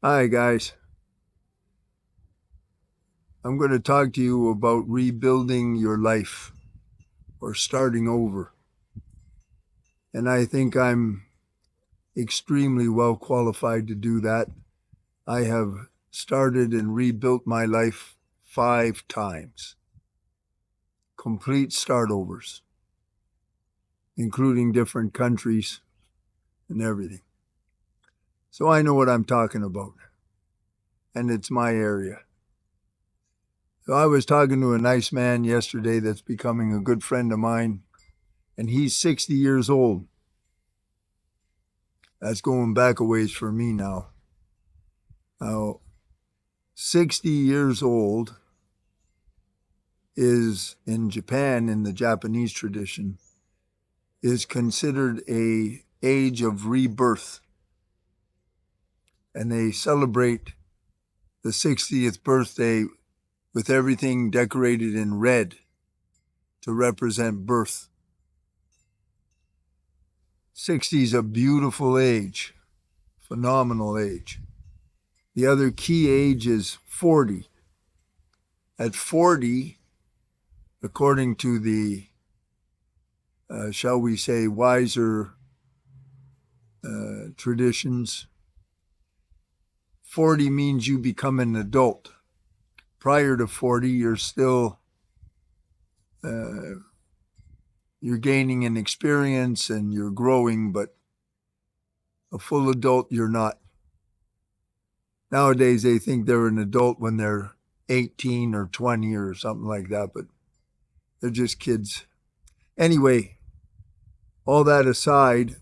Hi, guys. I'm going to talk to you about rebuilding your life or starting over. And I think I'm extremely well qualified to do that. I have started and rebuilt my life 5 times, complete start overs, including different countries and everything. So I know what I'm talking about, and it's my area. So I was talking to a nice man yesterday that's becoming a good friend of mine, and he's 60 years old. That's going back a ways for me now. Now, 60 years old is in Japan, in the Japanese tradition, is considered a age of rebirth. And they celebrate the 60th birthday with everything decorated in red to represent birth. 60 is a beautiful age, phenomenal age. The other key age is 40. At 40, according to the, shall we say, wiser traditions, 40 means you become an adult. Prior to 40, you're still, you're gaining an experience and you're growing, but a full adult, you're not. Nowadays, they think they're an adult when they're 18 or 20 or something like that, but they're just kids. Anyway, all that aside,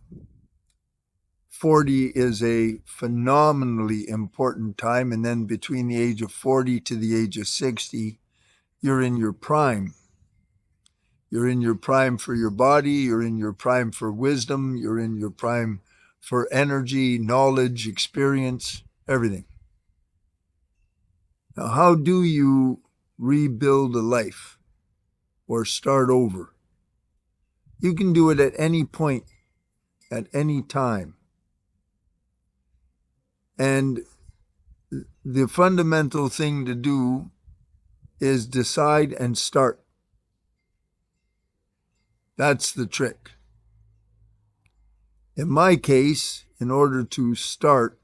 40 is a phenomenally important time. And then between the age of 40 to the age of 60, you're in your prime. You're in your prime for your body. You're in your prime for wisdom. You're in your prime for energy, knowledge, experience, everything. Now, how do you rebuild a life or start over? You can do it at any point, at any time. And the fundamental thing to do is decide and start. That's the trick. In my case, in order to start,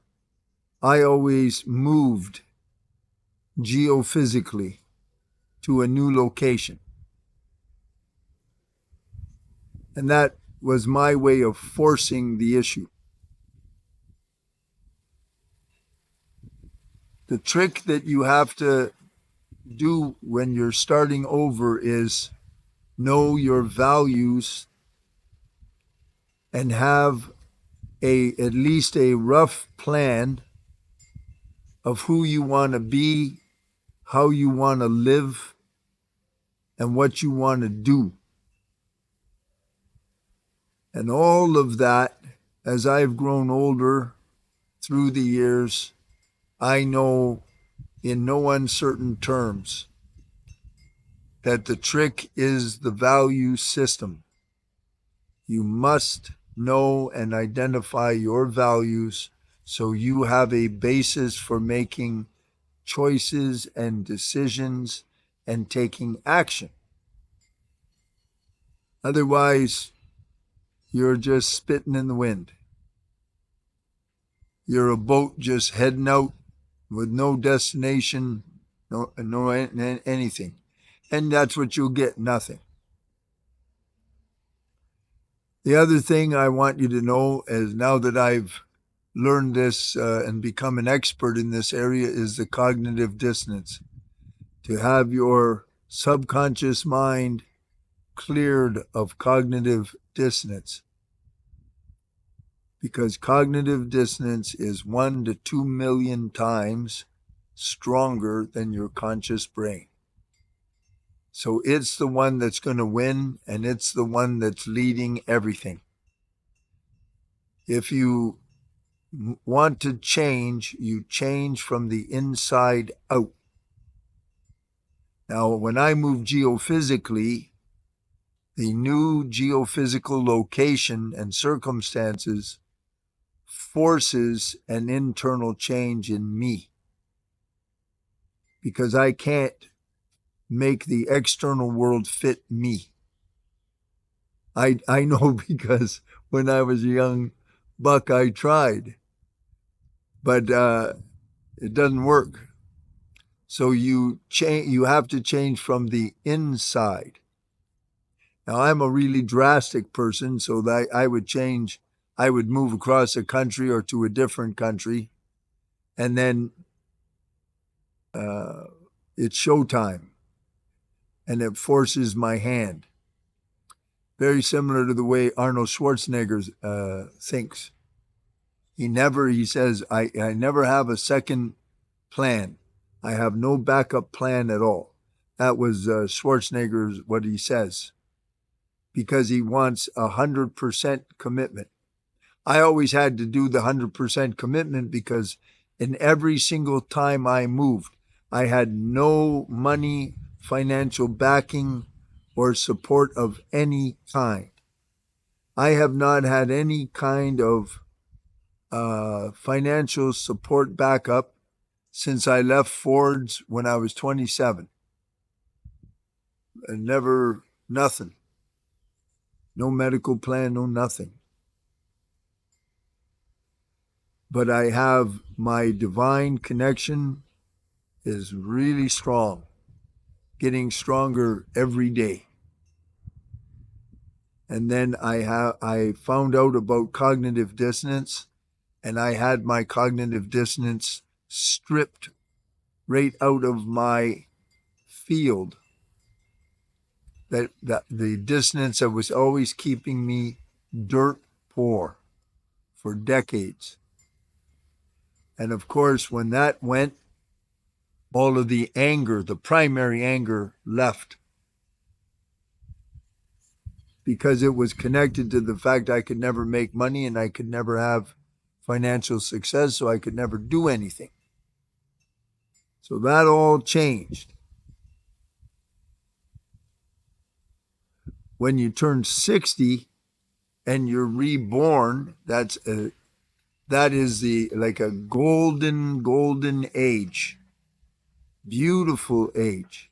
I always moved geophysically to a new location. And that was my way of forcing the issue. The trick that you have to do when you're starting over is know your values and have at least a rough plan of who you want to be, how you want to live, and what you want to do. And all of that, as I've grown older through the years, I know in no uncertain terms that the trick is the value system. You must know and identify your values so you have a basis for making choices and decisions and taking action. Otherwise, you're just spitting in the wind. You're a boat just heading out with no destination, no anything. And that's what you'll get, nothing. The other thing I want you to know is, now that I've learned this and become an expert in this area, is the cognitive dissonance. To have your subconscious mind cleared of cognitive dissonance. Because cognitive dissonance is 1 to 2 million times stronger than your conscious brain. So it's the one that's going to win, and it's the one that's leading everything. If you want to change, you change from the inside out. Now, when I move geophysically, the new geophysical location and circumstances forces an internal change in me, because I can't make the external world fit me. I know because when I was a young buck, I tried, but it doesn't work. So you change. You have to change from the inside. Now I'm a really drastic person, so that I would change. I would move across the country or to a different country, and then uh, it's showtime, and it forces my hand. Very similar to the way Arnold Schwarzenegger thinks. He says, I never have a second plan. I have no backup plan at all. That was Schwarzenegger's, what he says, because he wants 100% commitment. I always had to do the 100% commitment because in every single time I moved, I had no money, financial backing, or support of any kind. I have not had any kind of financial support backup since I left Ford's when I was 27. And never, nothing. No medical plan, no nothing. But I have my divine connection is really strong, getting stronger every day. And then I found out about cognitive dissonance, and I had my cognitive dissonance stripped right out of my field. That the dissonance that was always keeping me dirt poor for decades. And of course, when that went, all of the anger, the primary anger, left, because it was connected to the fact I could never make money and I could never have financial success, so I could never do anything. So that all changed. When you turn 60 and you're reborn, that is the like a golden age, beautiful age.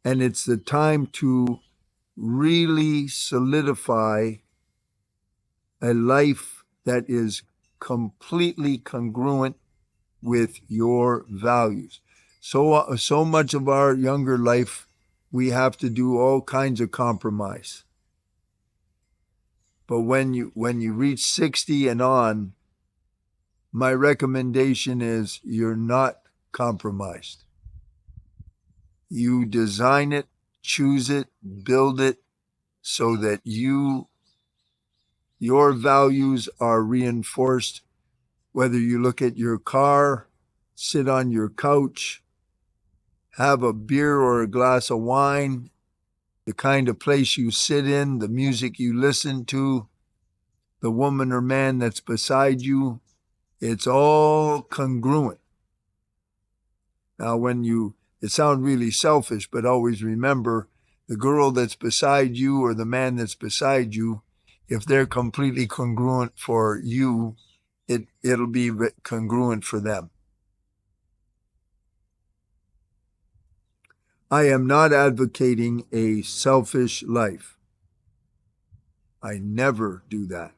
And it's the time to really solidify a life that is completely congruent with your values. So much of our younger life, we have to do all kinds of compromise. But when you reach 60 and on, my recommendation is you're not compromised. You design it, choose it, build it so that your values are reinforced. Whether you look at your car, sit on your couch, have a beer or a glass of wine, the kind of place you sit in, the music you listen to, the woman or man that's beside you, it's all congruent. Now, it sounds really selfish, but always remember the girl that's beside you or the man that's beside you, if they're completely congruent for you, it'll be congruent for them. I am not advocating a selfish life. I never do that.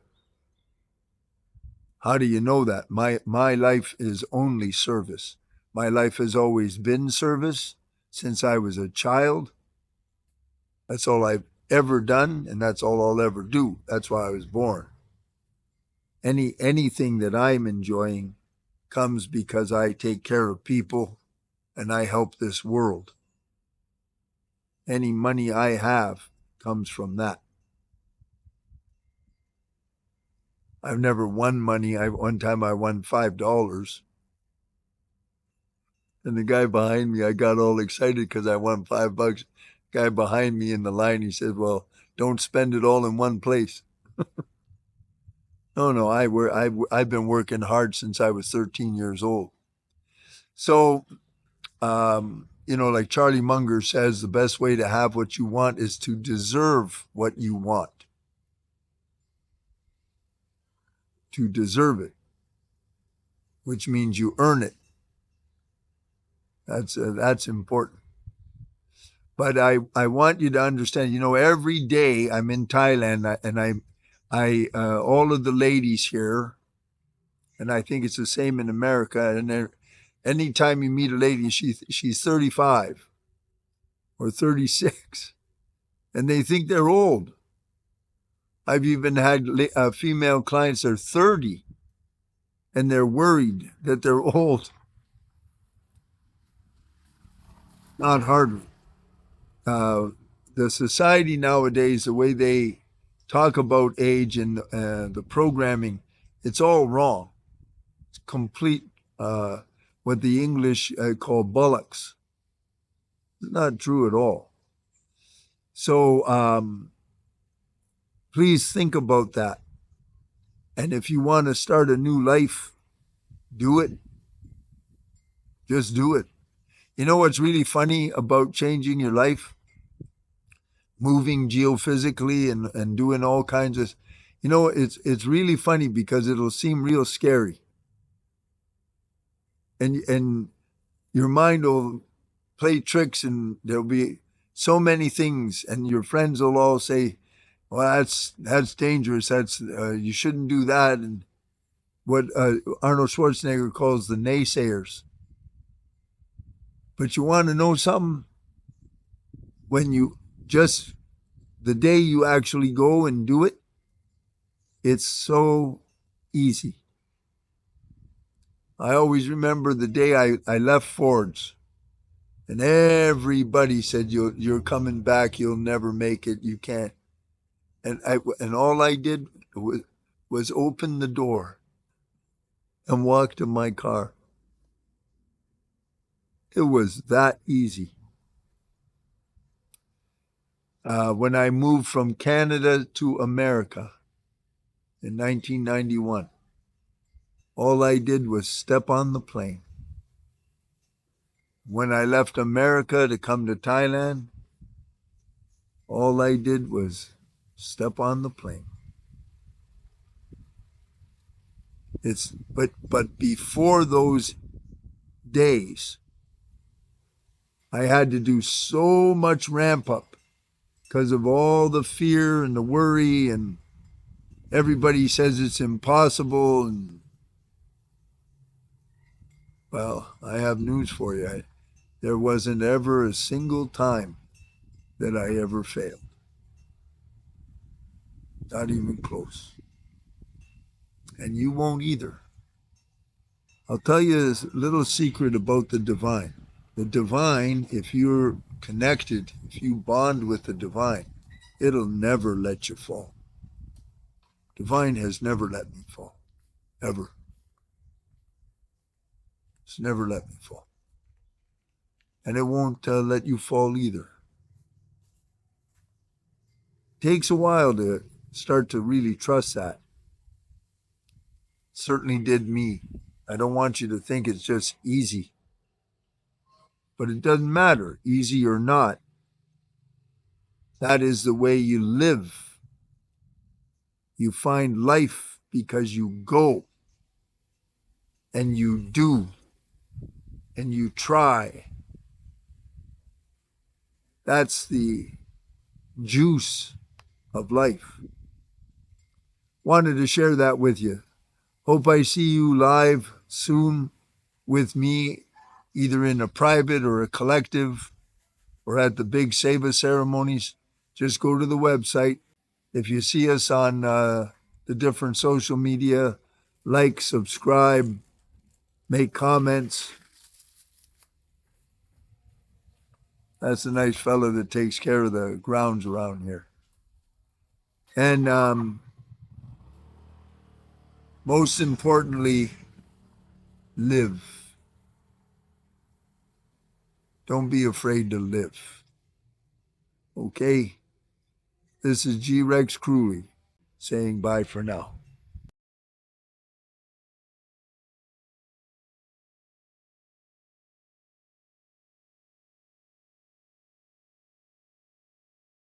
How do you know that? My life is only service. My life has always been service since I was a child. That's all I've ever done, and that's all I'll ever do. That's why I was born. Anything that I'm enjoying comes because I take care of people and I help this world. Any money I have comes from that. I've never won money. One time I won $5. And the guy behind me, I got all excited because I won $5. Guy behind me in the line, he said, "Well, don't spend it all in one place." No, I've been working hard since I was 13 years old. So, like Charlie Munger says, the best way to have what you want is to deserve what you want. to deserve it, which means you earn it. That's important. But I want you to understand, every day I'm in Thailand and all of the ladies here, and I think it's the same in America, and anytime you meet a lady, she's 35 or 36, and they think they're old. I've even had female clients that are 30, and they're worried that they're old. Not hardly. The society nowadays, the way they talk about age and the programming, it's all wrong. It's complete what the English call bullocks. It's not true at all. So please think about that. And if you want to start a new life, do it. Just do it. You know what's really funny about changing your life? Moving geophysically and doing all kinds of, it's really funny because it'll seem real scary. And your mind will play tricks and there'll be so many things and your friends will all say, well, that's dangerous. That's you shouldn't do that. And what Arnold Schwarzenegger calls the naysayers. But you want to know something? When the day you actually go and do it, it's so easy. I always remember the day I left Ford's, and everybody said, you're coming back, you'll never make it, you can't. And all I did was open the door and walk to my car. It was that easy. When I moved from Canada to America in 1991, all I did was step on the plane. When I left America to come to Thailand, all I did was step on the plane. But before those days, I had to do so much ramp up because of all the fear and the worry, and everybody says it's impossible. And well, I have news for you. There wasn't ever a single time that I ever failed. Not even close. And you won't either. I'll tell you a little secret about the divine. The divine, if you're connected, if you bond with the divine, it'll never let you fall. Divine has never let me fall, ever. It's never let me fall. And it won't let you fall either. It takes a while to start to really trust that. It certainly did me. I don't want you to think it's just easy. But it doesn't matter, easy or not. That is the way you live. You find life because you go and you do and you try. That's the juice of life. Wanted to share that with you. Hope I see you live soon with me, either in a private or a collective or at the big Seva ceremonies. Just go to the website. If you see us on the different social media, like, subscribe, make comments. That's a nice fellow that takes care of the grounds around here. And most importantly, live. Don't be afraid to live. Okay? This is Rex Kruhly saying bye for now.